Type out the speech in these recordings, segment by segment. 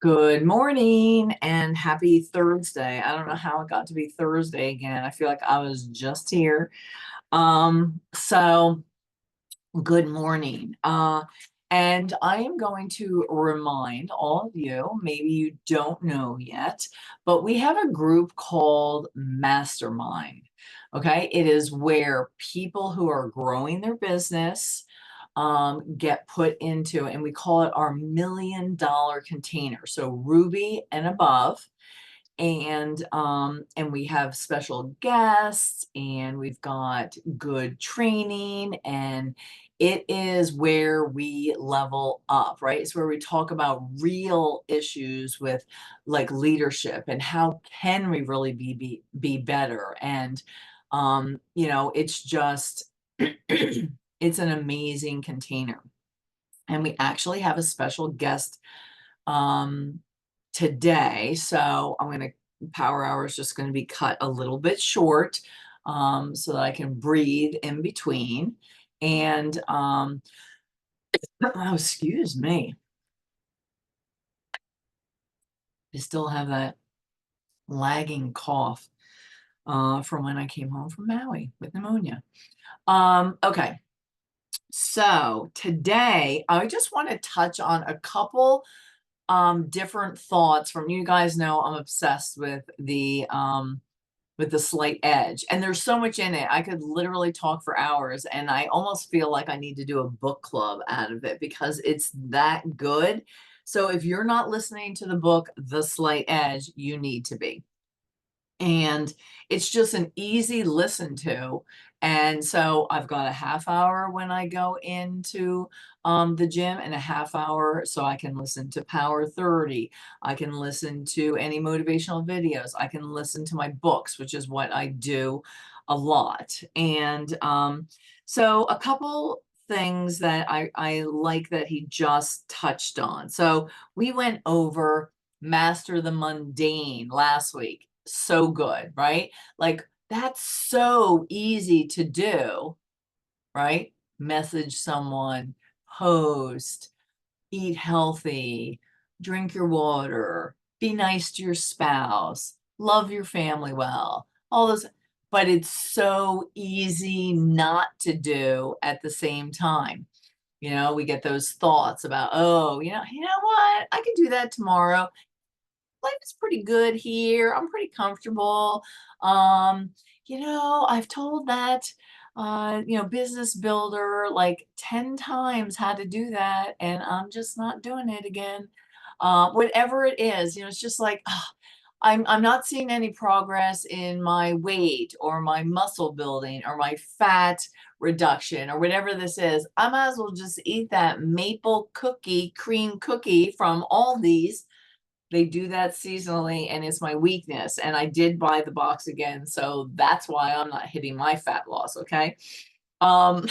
Good morning and happy Thursday. I don't know how it got to be Thursday again. I feel like I was just here. So good morning. And I am going to remind all of you, maybe you don't know yet, but we have a group called Mastermind. Okay, it is where people who are growing their business get put into, and we call it our $1 million container. So Ruby and above. And we have special guests and we've got good training, and it is where we level up, right? It's where we talk about real issues with like leadership and how can we really be better. And it's just it's an amazing container. And we actually have a special guest um, today. So I'm going to, power hour is just going to be cut a little bit short so that I can breathe in between. And, oh, excuse me. I still have that lagging cough from when I came home from Maui with pneumonia. Okay. So today I just want to touch on a couple different thoughts from, you guys know I'm obsessed with the Slight Edge, and there's so much in it. I could literally talk for hours, and I almost feel like I need to do a book club out of it because it's that good. So if you're not listening to the book The Slight Edge, you need to be. And it's just an easy listen to. And so I've got a half hour when I go into the gym, and a half hour so I can listen to Power 30. I can listen to any motivational videos. I can listen to my books, which is what I do a lot. And so a couple things that I like that he just touched on. So we went over Master the Mundane last week. So good, right? Like that's so easy to do, right? Message someone, post, eat healthy, drink your water, be nice to your spouse, love your family well, all those. But it's so easy not to do at the same time. We get those thoughts about, oh, you know what? I can do that tomorrow. Life is pretty good here. I'm pretty comfortable. Um, I've told that business builder like 10 times how to do that, and I'm just not doing it again. Whatever it is, it's just like I'm not seeing any progress in my weight or my muscle building or my fat reduction or whatever this is. I might as well just eat that maple cookie, cream cookie from Aldi's. They do that seasonally, and it's my weakness. And I did buy the box again, so that's why I'm not hitting my fat loss. Okay. Um,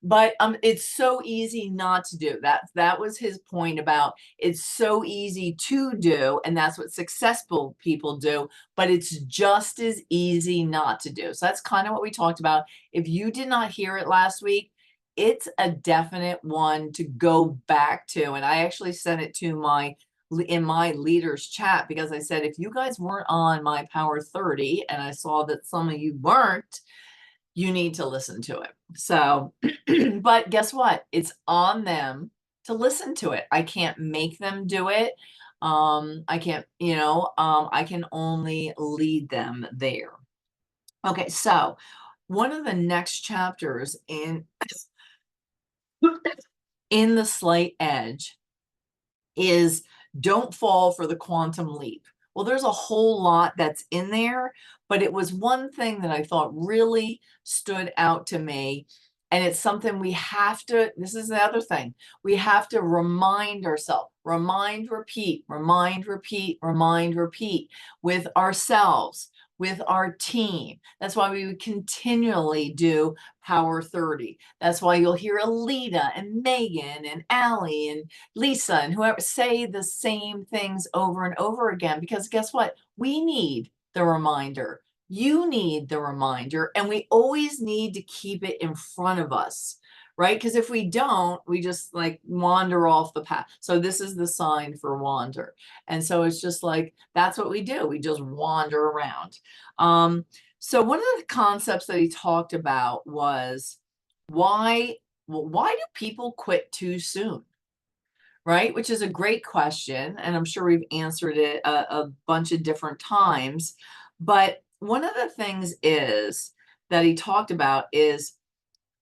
but it's so easy not to do that. That was his point about it's so easy to do, and that's what successful people do, but it's just as easy not to do. So that's kind of what we talked about. If you did not hear it last week, it's a definite one to go back to. And I actually sent it to in my leaders chat because I said, if you guys weren't on my Power 30, and I saw that some of you weren't, you need to listen to it. So, but guess what? It's on them to listen to it. I can't make them do it. I can't, I can only lead them there. Okay, so one of the next chapters in the Slight Edge is don't fall for the quantum leap. Well, there's a whole lot that's in there, but it was one thing that I thought really stood out to me. And it's something we have to, this is the other thing, we have to remind ourselves, remind, repeat, remind, repeat, remind, repeat with ourselves, with our team. That's why we would continually do Power 30. That's why you'll hear Alita and Megan and Allie and Lisa and whoever say the same things over and over again, because guess what? We need the reminder. You need the reminder, and we always need to keep it in front of us, right? Because if we don't, we just like wander off the path. So this is the sign for wander. And so it's just like, that's what we do. We just wander around. So one of the concepts that he talked about was why do people quit too soon? Right? Which is a great question. And I'm sure we've answered it a bunch of different times. But one of the things is that he talked about is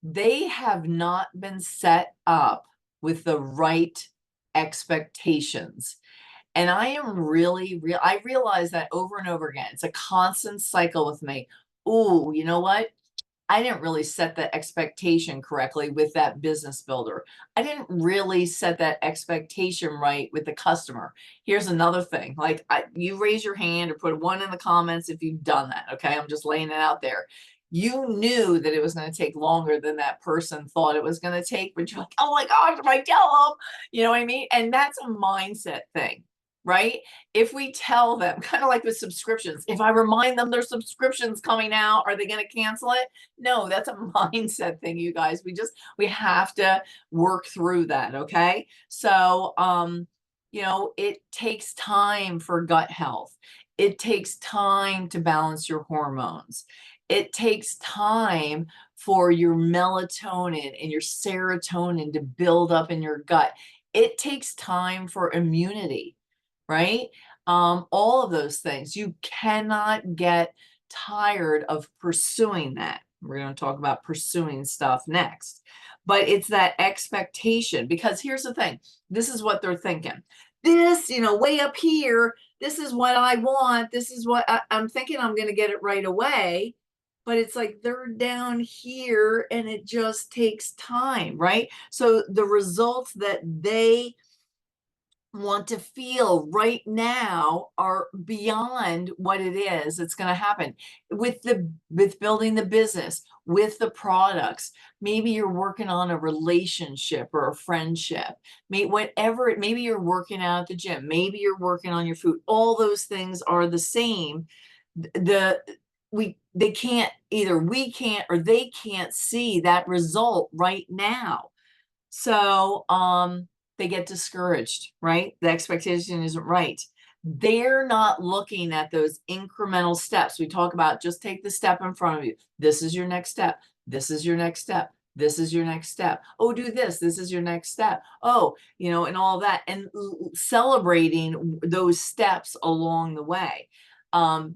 they have not been set up with the right expectations. And I am really real. I realize that over and over again. It's a constant cycle with me. Oh, you know what? I didn't really set the expectation correctly with that business builder. I didn't really set that expectation right with the customer. Here's another thing. Like you raise your hand or put one in the comments if you've done that. Okay. I'm just laying it out there. You knew that it was going to take longer than that person thought it was going to take, but you're like, oh my gosh, if I tell them, you know what I mean? And that's a mindset thing, right? If we tell them, kind of like with subscriptions, if I remind them their subscription's coming out, are they going to cancel it? No, that's a mindset thing, you guys. We have to work through that, okay? So, you know, it takes time for gut health. It takes time to balance your hormones. It takes time for your melatonin and your serotonin to build up in your gut. It takes time for immunity, right? All of those things. You cannot get tired of pursuing that. We're going to talk about pursuing stuff next. But it's that expectation, because here's the thing. This is what they're thinking. This, you know, way up here, this is what I want. This is what I'm thinking I'm going to get it right away. But it's like they're down here and it just takes time, right? So the results that they want to feel right now are beyond what it is it's going to happen with building the business, with the products. Maybe you're working on a relationship or a friendship, maybe you're working out at the gym, maybe you're working on your food. All those things are the same. They can't, either we can't or they can't see that result right now. So they get discouraged, right? The expectation isn't right. They're not looking at those incremental steps. We talk about just take the step in front of you. This is your next step. This is your next step. This is your next step. Oh, do this. This is your next step. Oh, you know, and all that. And celebrating those steps along the way,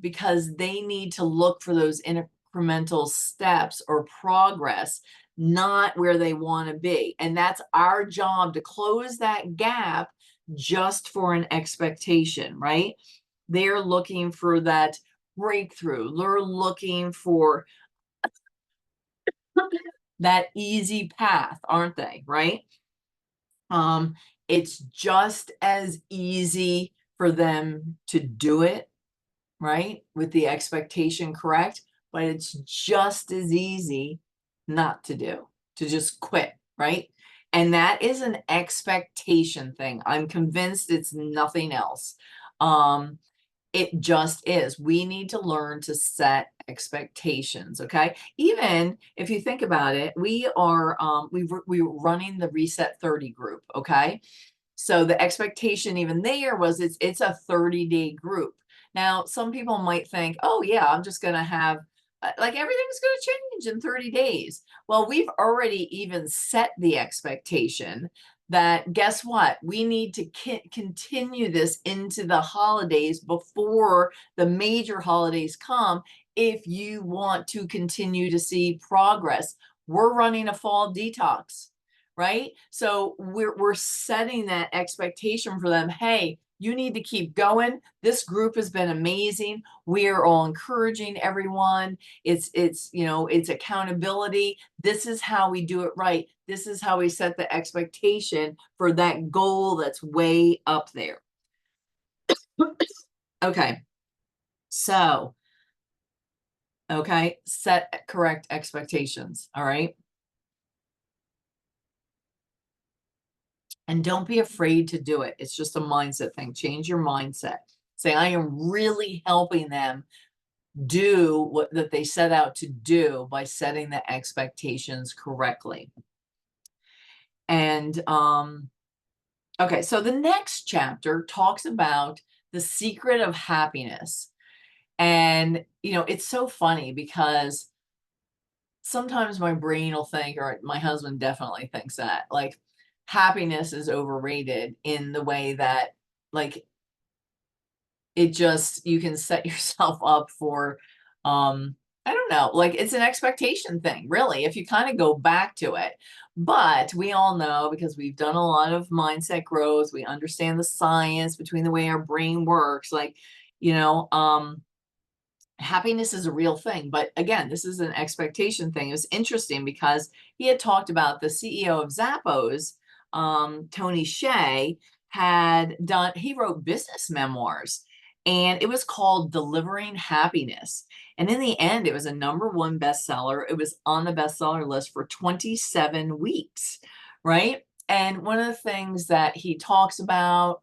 because they need to look for those incremental steps or progress, not where they want to be. And that's our job, to close that gap just for an expectation, right? They're looking for that breakthrough. They're looking for that easy path, aren't they? Right? It's just as easy for them to do it, right? With the expectation correct, but it's just as easy not to do, to just quit, right? And that is an expectation thing. I'm convinced it's nothing else. It just is. We need to learn to set expectations, okay? Even if you think about it, we are we're running the Reset 30 group, okay? So the expectation even there was it's a 30-day group. Now, some people might think, oh yeah, I'm just going to have like everything's going to change in 30 days. Well, we've already even set the expectation that guess what? We need to continue this into the holidays before the major holidays come if you want to continue to see progress. We're running a fall detox, right? So we're setting that expectation for them. Hey, you need to keep going. This group has been amazing. We are all encouraging everyone. It's you know, it's accountability. This is how we do it right. This is how we set the expectation for that goal that's way up there. Okay. So, okay, set correct expectations, all right? And don't be afraid to do it. It's just a mindset thing. Change your mindset. Say, I am really helping them do what that they set out to do by setting the expectations correctly. And okay, so the next chapter talks about the secret of happiness. And, it's so funny because sometimes my brain will think, or my husband definitely thinks that, like, happiness is overrated in the way that, like, you can set yourself up for, I don't know, like, it's an expectation thing, really, if you kind of go back to it. But we all know, because we've done a lot of mindset growth, we understand the science between the way our brain works, like, you know, happiness is a real thing. But again, this is an expectation thing. It was interesting because he had talked about the CEO of Zappos, Tony Hsieh, he wrote business memoirs, and it was called Delivering Happiness. And in the end, it was a #1 bestseller. It was on the bestseller list for 27 weeks, right? And one of the things that he talks about,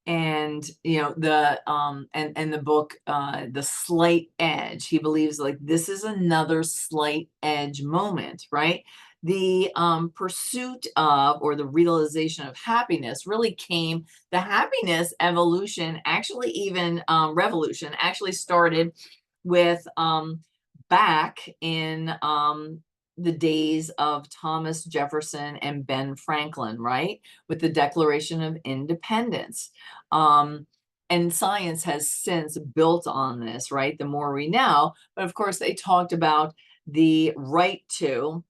and the book, The Slight Edge, he believes, like, this is another slight edge moment, right? The pursuit of, or the realization of happiness, really came, the happiness evolution, actually, even revolution, actually started with, back in, the days of Thomas Jefferson and Ben Franklin, right? With the Declaration of Independence. Um, and science has since built on this, right? The more we know, but of course, they talked about the right to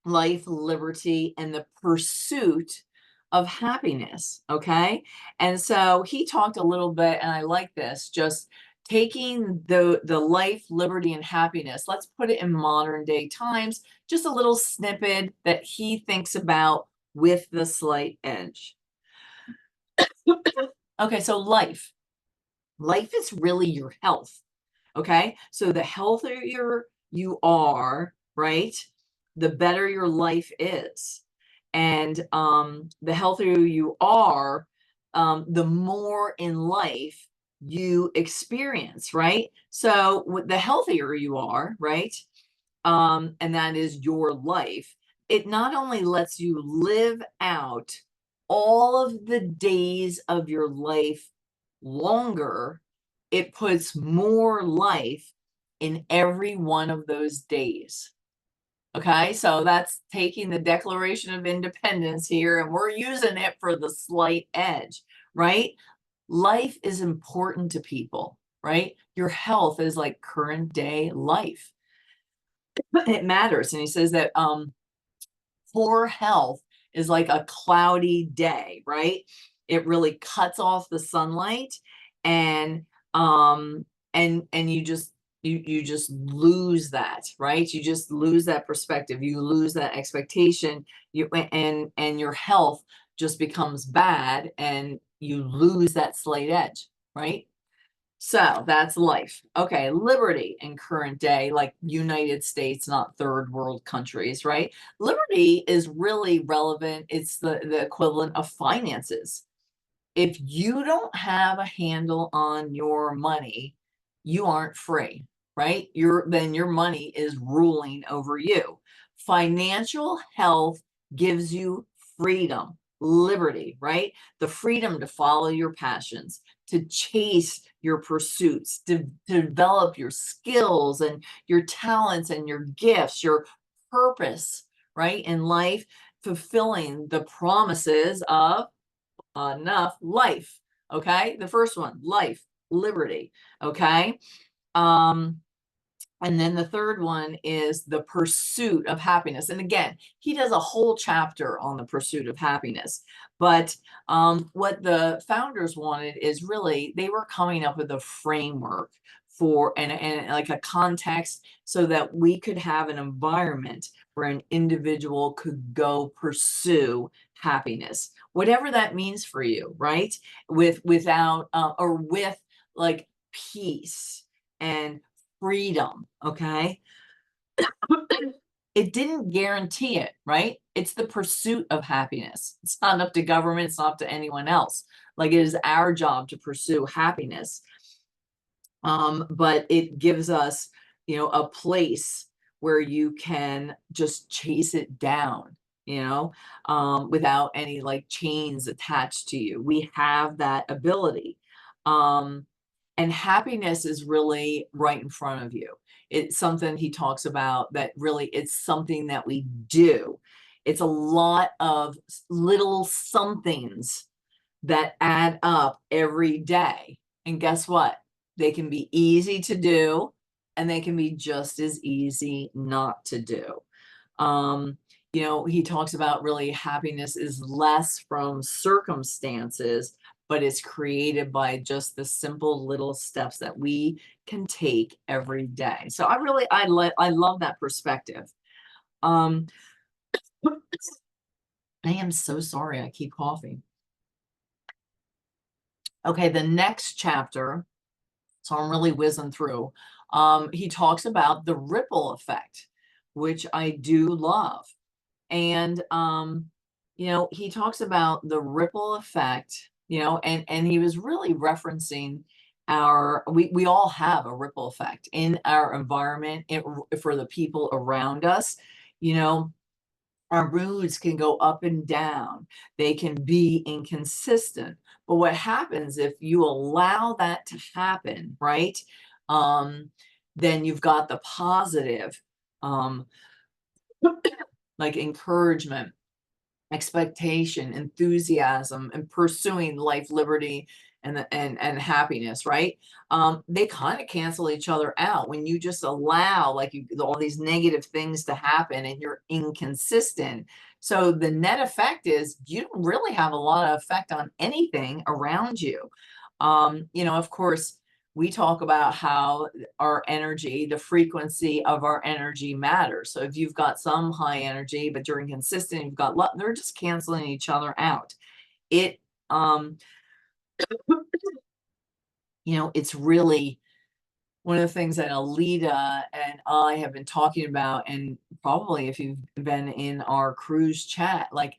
life, liberty, and the pursuit of happiness. Okay. And so he talked a little bit, and I like this, just taking the life, liberty, and happiness. Let's put it in modern day times, just a little snippet that he thinks about with the slight edge. Okay, so life is really your health. Okay, so the healthier you are, right, the better your life is. And the healthier you are, the more in life you experience, right? So the healthier you are, right, and that is your life, it not only lets you live out all of the days of your life longer, it puts more life in every one of those days. Okay, so that's taking the Declaration of Independence here, and we're using it for the slight edge, right? Life is important to people, right? Your health is like current day life. It matters. And he says that poor health is like a cloudy day, right? It really cuts off the sunlight, and um and you just lose that, right? You just lose that perspective. You lose that expectation. And your health just becomes bad, and you lose that slight edge, right? So that's life. Okay, liberty in current day, like United States, not third world countries, right? Liberty is really relevant. It's the equivalent of finances. If you don't have a handle on your money, you aren't free, right? Then your money is ruling over you. Financial health gives you freedom, liberty, right? The freedom to follow your passions, to chase your pursuits, to develop your skills and your talents and your gifts, your purpose, right? In life, fulfilling the promises of enough life. Okay, the first one, life, liberty. Okay, um and then the third one is the pursuit of happiness. And again, he does a whole chapter on the pursuit of happiness. But what the founders wanted is, really, they were coming up with a framework for, and like a context, so that we could have an environment where an individual could go pursue happiness, whatever that means for you, right? Without or with, like, peace and freedom. Okay. It didn't guarantee it, right? It's the pursuit of happiness. It's not up to government, it's not up to anyone else. Like, it is our job to pursue happiness. But it gives us, a place where you can just chase it down. without any like chains attached to you. We have that ability. Um, and happiness is really right in front of you. It's something he talks about that really it's something that we do. It's a lot of little somethings that add up every day. And guess what? They can be easy to do and they can be just as easy not to do. Um, he talks about really happiness is less from circumstances, but it's created by just the simple little steps that we can take every day. So I love that perspective. Um, I am so sorry. I keep coughing. Okay, the next chapter, so I'm really whizzing through. He talks about the ripple effect, which I do love. And he talks about the ripple effect, and he was really referencing we all have a ripple effect in our environment for the people around us. You know, our moods can go up and down. They can be inconsistent. But what happens if you allow that to happen, right? Um, then you've got the positive, um, like encouragement, expectation, enthusiasm, and pursuing life, liberty, and happiness, right? They kind of cancel each other out when you just allow all these negative things to happen and you're inconsistent. So the net effect is you don't really have a lot of effect on anything around you. Of course, we talk about how our energy, the frequency of our energy matters. So if you've got some high energy, but you're inconsistent, you've got they're just canceling each other out. It, um, it's really one of the things that Alita and I have been talking about, and probably if you've been in our cruise chat, like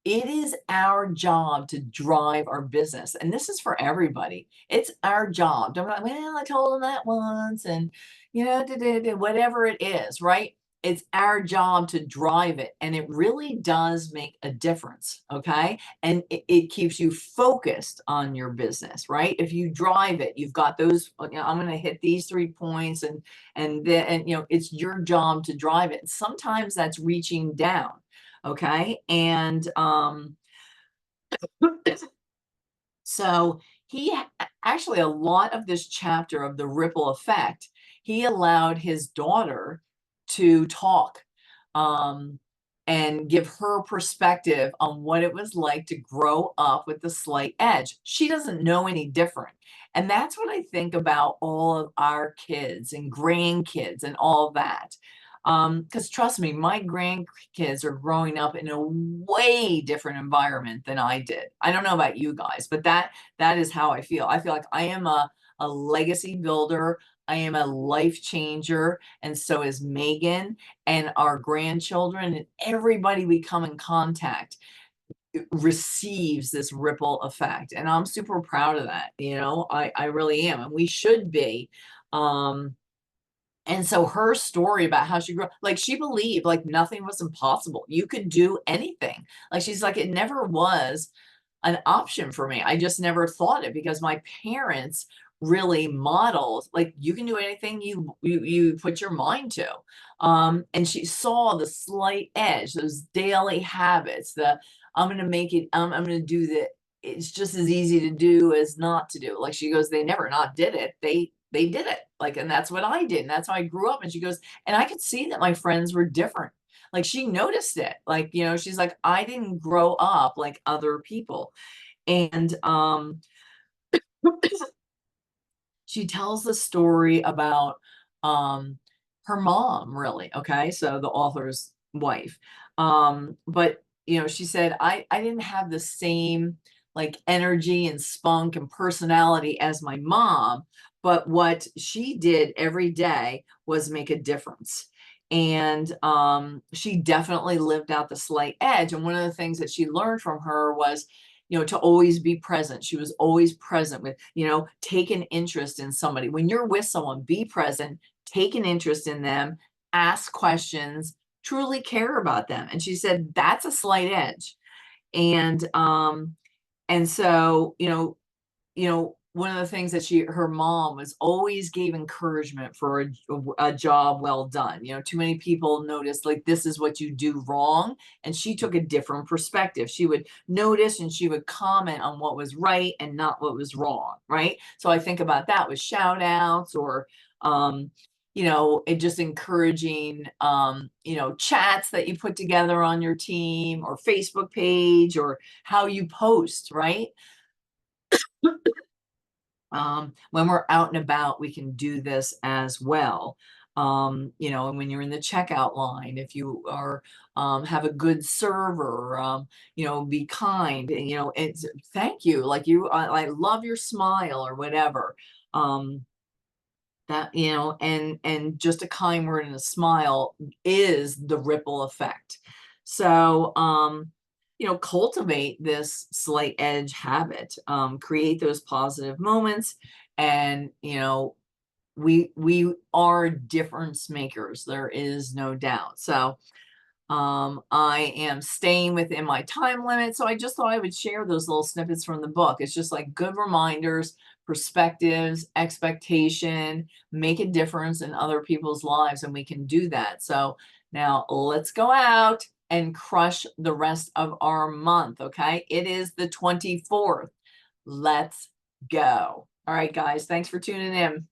it is our job to drive our business. And this is for everybody. It's our job. Don't be like, well, I told them that once, and whatever it is, right? It's our job to drive it. And it really does make a difference. Okay. And it keeps you focused on your business, right? If you drive it, you've got those, I'm going to hit these 3 points, and then, it's your job to drive it. Sometimes that's reaching down. Okay. And so actually, a lot of this chapter of the ripple effect, he allowed his daughter to talk, um, and give her perspective on what it was like to grow up with the slight edge. She doesn't know any different. And that's what I think about all of our kids and grandkids and all that. Because trust me, my grandkids are growing up in a way different environment than I did. I don't know about you guys, but that is how I feel. I feel like I am a legacy builder. I am a life changer, and so is Megan and our grandchildren, and everybody we come in contact receives this ripple effect. And I'm super proud of that. I really am. And we should be. And so her story about how she grew up, like she believed like nothing was impossible. You could do anything. Like she's like, it never was an option for me. I just never thought it because my parents really modeled like you can do anything you put your mind to. And she saw the slight edge, those daily habits, I'm gonna make it, I'm gonna do that. It's just as easy to do as not to do. Like she goes, they never not did it. They did it. Like, and that's what I did. And that's how I grew up. And she goes, and I could see that my friends were different. Like she noticed it. Like, she's like, I didn't grow up like other people. And she tells the story about her mom, really. Okay. So the author's wife. But she said, I didn't have the same like energy and spunk and personality as my mom, but what she did every day was make a difference. And she definitely lived out the slight edge. And one of the things that she learned from her was, to always be present. She was always present with, take an interest in somebody. When you're with someone, be present, take an interest in them, ask questions, truly care about them. And she said, that's a slight edge. And so, one of the things that her mom was always gave encouragement for a job well done. Too many people notice like this is what you do wrong, and she took a different perspective. She would notice and she would comment on what was right and not what was wrong, right? So I think about that with shout outs or it just encouraging chats that you put together on your team or Facebook page or how you post, right? When we're out and about, we can do this as well. And when you're in the checkout line, if you are have a good server, be kind, and it's thank you, like I love your smile or whatever. That and just a kind word and a smile is the ripple effect. So cultivate this slight edge habit, create those positive moments, and we are difference makers, there is no doubt. So I am staying within my time limit, so I just thought I would share those little snippets from the book. It's just like good reminders, perspectives, expectation, make a difference in other people's lives, and we can do that. So now let's go out and crush the rest of our month, okay? It is the 24th. Let's go. All right, guys, thanks for tuning in.